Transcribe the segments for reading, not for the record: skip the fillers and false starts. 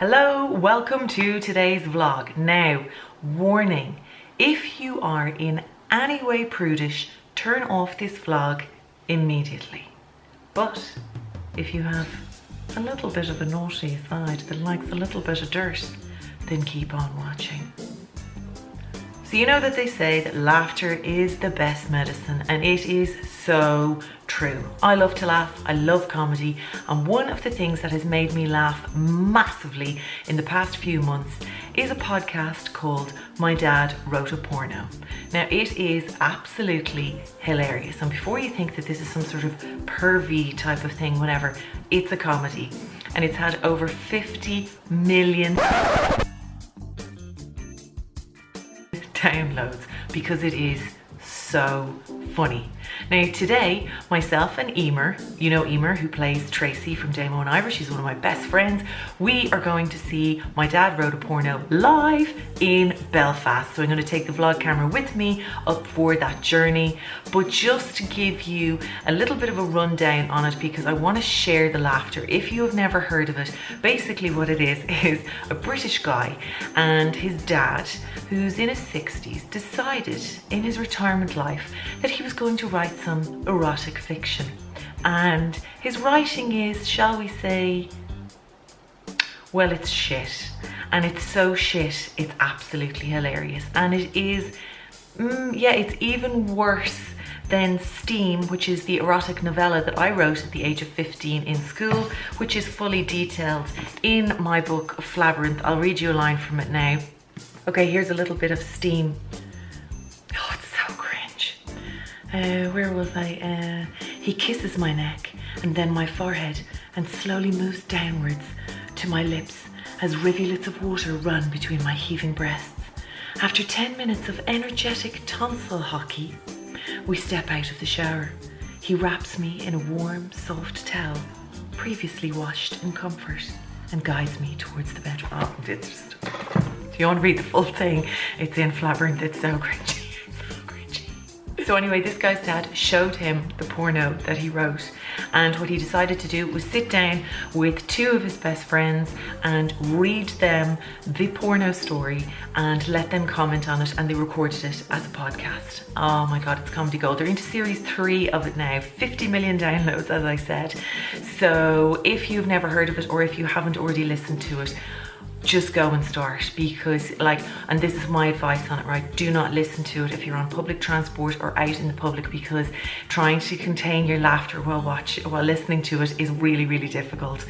Hello, welcome to today's vlog. Now, warning, if you are in any way prudish, turn off this vlog immediately. But if you have a little bit of a naughty side that likes a little bit of dirt, then keep on watching. So you know that they say that laughter is the best medicine, and it is so true. I love to laugh, I love comedy, and one of the things that has made me laugh massively in the past few months is a podcast called My Dad Wrote a Porno. Now it is absolutely hilarious, and before you think that this is some sort of pervy type of thing, whatever, it's a comedy, and it's had over 50 million downloads because it is so funny. Now today, myself and Emer, you know Emer who plays Tracy from Damo and Ivor, she's one of my best friends, we are going to see My Dad Wrote a Porno live in Belfast. So I'm going to take the vlog camera with me up for that journey, but just to give you a little bit of a rundown on it because I want to share the laughter. If you have never heard of it, basically what it is a British guy and his dad, who's in his 60s, decided in his retirement life that he was going to write some erotic fiction. And his writing is, shall we say, well, it's shit. And it's so shit, it's absolutely hilarious. And it is, it's even worse than Steam, which is the erotic novella that I wrote at the age of 15 in school, which is fully detailed in my book, Flabyrinth. I'll read you a line from it now. Okay, here's a little bit of Steam. Oh, it's so cringe. Where was I? He kisses my neck and then my forehead and slowly moves downwards to my lips as rivulets of water run between my heaving breasts. After 10 minutes of energetic tonsil hockey, we step out of the shower. He wraps me in a warm, soft towel, previously washed in comfort, and guides me towards the bedroom. Oh, it's just... If you want to read the full thing, it's in Flabyrinth. It's so cringy. So anyway, this guy's dad showed him the porno that he wrote, and what he decided to do was sit down with two of his best friends and read them the porno story and let them comment on it, and they recorded it as a podcast. Oh my god, it's comedy gold. They're into series 3 of it now, 50 million downloads, as I said. So if you've never heard of it or if you haven't already listened to it, just go and start, because and this is my advice on it, right? Do not listen to it if you're on public transport or out in the public, because trying to contain your laughter while listening to it is really, really difficult.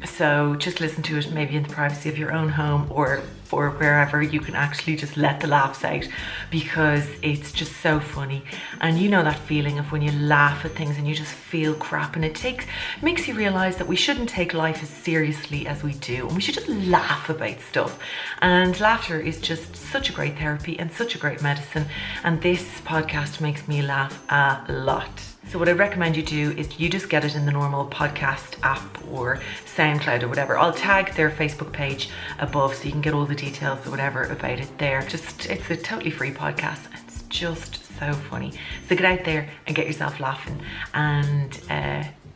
So just listen to it maybe in the privacy of your own home or wherever you can actually just let the laughs out, because it's just so funny. And you know that feeling of when you laugh at things and you just feel crap, and it makes you realize that we shouldn't take life as seriously as we do, and we should just laugh about stuff. And laughter is just such a great therapy and such a great medicine, and this podcast makes me laugh a lot. So what I recommend you do is you just get it in the normal podcast app or SoundCloud or whatever. I'll tag their Facebook page above so you can get all the details or whatever about it there. It's a totally free podcast. It's just so funny. So get out there and get yourself laughing and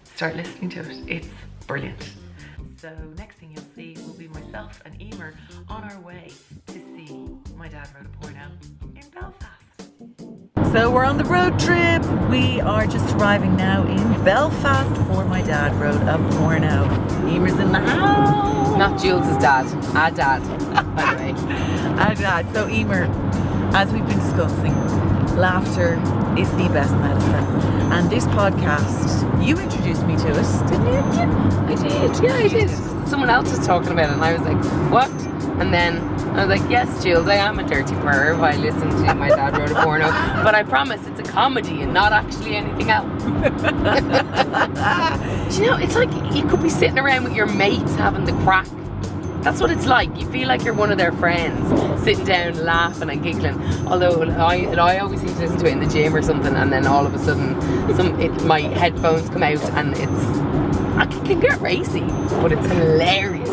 start listening to it. It's brilliant. So next thing you'll see will be myself and Emer on our way to see My Dad Wrote a Porno in Belfast. So we're on the road trip. We are just arriving now in Belfast for My Dad Wrote a Porno. Emer's in the house. Not Jules' dad, our dad, by the way. Our dad. So Emer, as we've been discussing, laughter is the best medicine. And this podcast, you introduced me to it, didn't you? I did. Someone else was talking about it and I was like, what? And then I was like, yes, Jules, I am a dirty perv. I listened to My Dad Wrote a Porno, but I promise it's a comedy and not actually anything else. Do you know, it's like you could be sitting around with your mates having the crack. That's what it's like. You feel like you're one of their friends, sitting down, laughing and giggling. Although I always seem to listen to it in the gym or something, and then all of a sudden, my headphones come out, and it can get racy, but it's hilarious.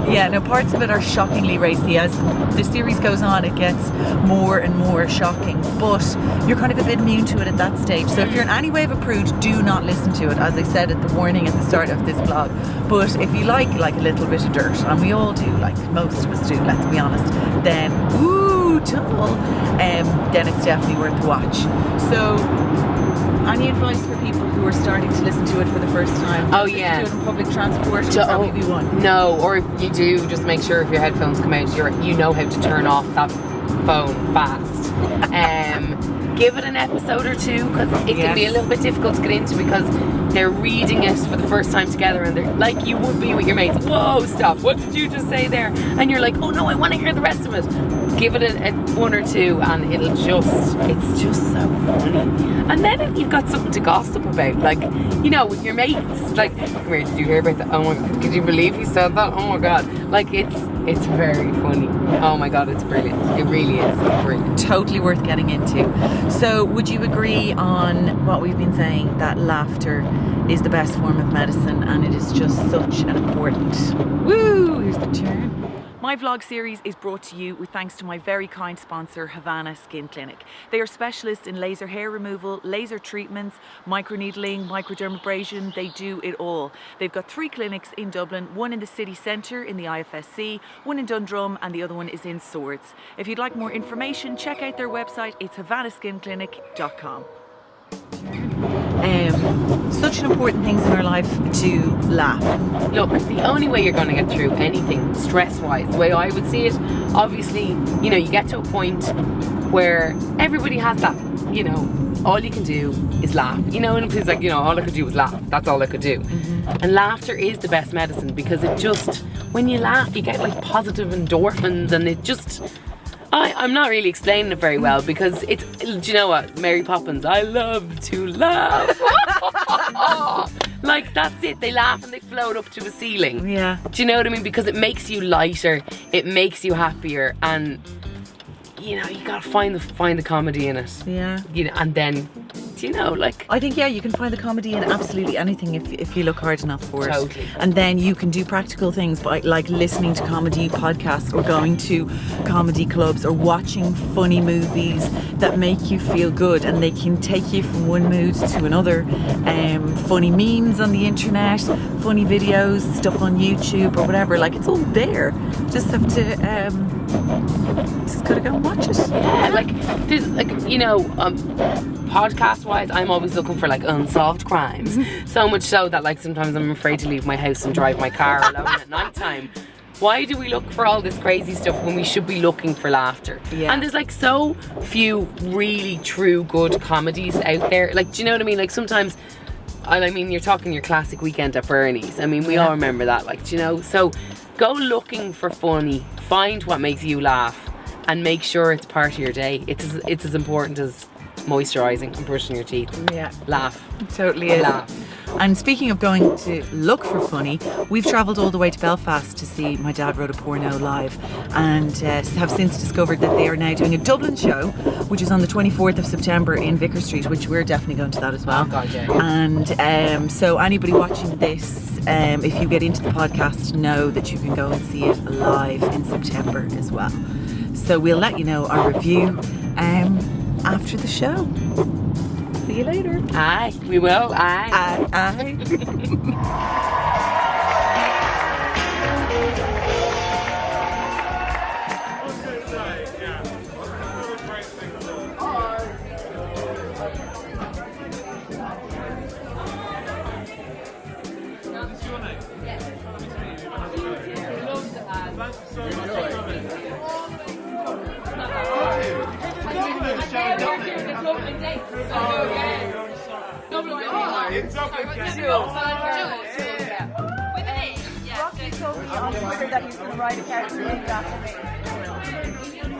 Yeah, no, parts of it are shockingly racy. As the series goes on, it gets more and more shocking, but you're kind of a bit immune to it at that stage. So if you're in any way of a prude, do not listen to it, as I said at the warning at the start of this vlog. But if you like a little bit of dirt, and we all do, like most of us do, let's be honest, then then it's definitely worth the watch. So any advice for people who are starting to listen to it for the first time? Oh yeah. Listen to it in public transport would probably be one. No, or if you do, just make sure if your headphones come out, you know how to turn off that phone fast. Give it an episode or two, because it can be a little bit difficult to get into, because they're reading it for the first time together and they're like, you would be with your mates, whoa, stop, what did you just say there? And you're like, oh no, I want to hear the rest of it. Give it a one or two and it's just so funny. And then you've got something to gossip about, like, you know, with your mates, like, come here, did you hear about that? Oh my god, could you believe he said that? Oh my god. Like, it's very funny. Oh my god, it's brilliant. It really is brilliant. Totally worth getting into. So would you agree on what we've been saying, that laughter is the best form of medicine, and it is just such an important... Woo! Here's the turn. My vlog series is brought to you with thanks to my very kind sponsor, Havana Skin Clinic. They are specialists in laser hair removal, laser treatments, microneedling, microdermabrasion. They do it all. They've got 3 clinics in Dublin, one in the city centre in the IFSC, one in Dundrum, and the other one is in Swords. If you'd like more information, check out their website. It's havanaskinclinic.com. Such an important things in our life to laugh. Look, the only way you're going to get through anything stress-wise, the way I would see it, obviously, you know, you get to a point where everybody has that, you know, all you can do is laugh, you know, and it's like, you know, all I could do was laugh, that's all I could do. And laughter is the best medicine, because it just, when you laugh, you get like positive endorphins, and it just... I'm not really explaining it very well, because it's, do you know what, Mary Poppins, I love to laugh. Like, that's it, they laugh and they float up to a ceiling. Yeah. Do you know what I mean? Because it makes you lighter, it makes you happier, and you know, you gotta find the comedy in it. Yeah. You know, and then, do you know, like, I think, yeah, you can find the comedy in absolutely anything if you look hard enough for it. Totally. And then you can do practical things by, like, listening to comedy podcasts, or going to comedy clubs, or watching funny movies that make you feel good, and they can take you from one mood to another. Funny memes on the internet, funny videos, stuff on YouTube or whatever, like, it's all there. Just have to just gotta go and watch it. Yeah, like, there's, like, you know, podcast wise, I'm always looking for like unsolved crimes. So much so that, like, sometimes I'm afraid to leave my house and drive my car alone at night time. Why do we look for all this crazy stuff when we should be looking for laughter? Yeah. And there's like so few really true good comedies out there. Like, do you know what I mean? Like, sometimes, I mean, you're talking your classic Weekend at Bernie's. I mean, we all remember that, like, do you know? So go looking for funny, find what makes you laugh, and make sure it's part of your day. It's as important as moisturising and brushing your teeth. Yeah. Laugh. It totally is. Laugh. And speaking of going to look for funny, we've travelled all the way to Belfast to see My Dad Wrote a Porno live, and have since discovered that they are now doing a Dublin show, which is on the 24th of September in Vicar Street, which we're definitely going to that as well. Oh God, yeah. And so anybody watching this, if you get into the podcast, know that you can go and see it live in September as well. So we'll let you know our review after the show. See you later. Aye, we will. Aye. Aye. Rocky told me on Twitter that he's going to write a character named after me.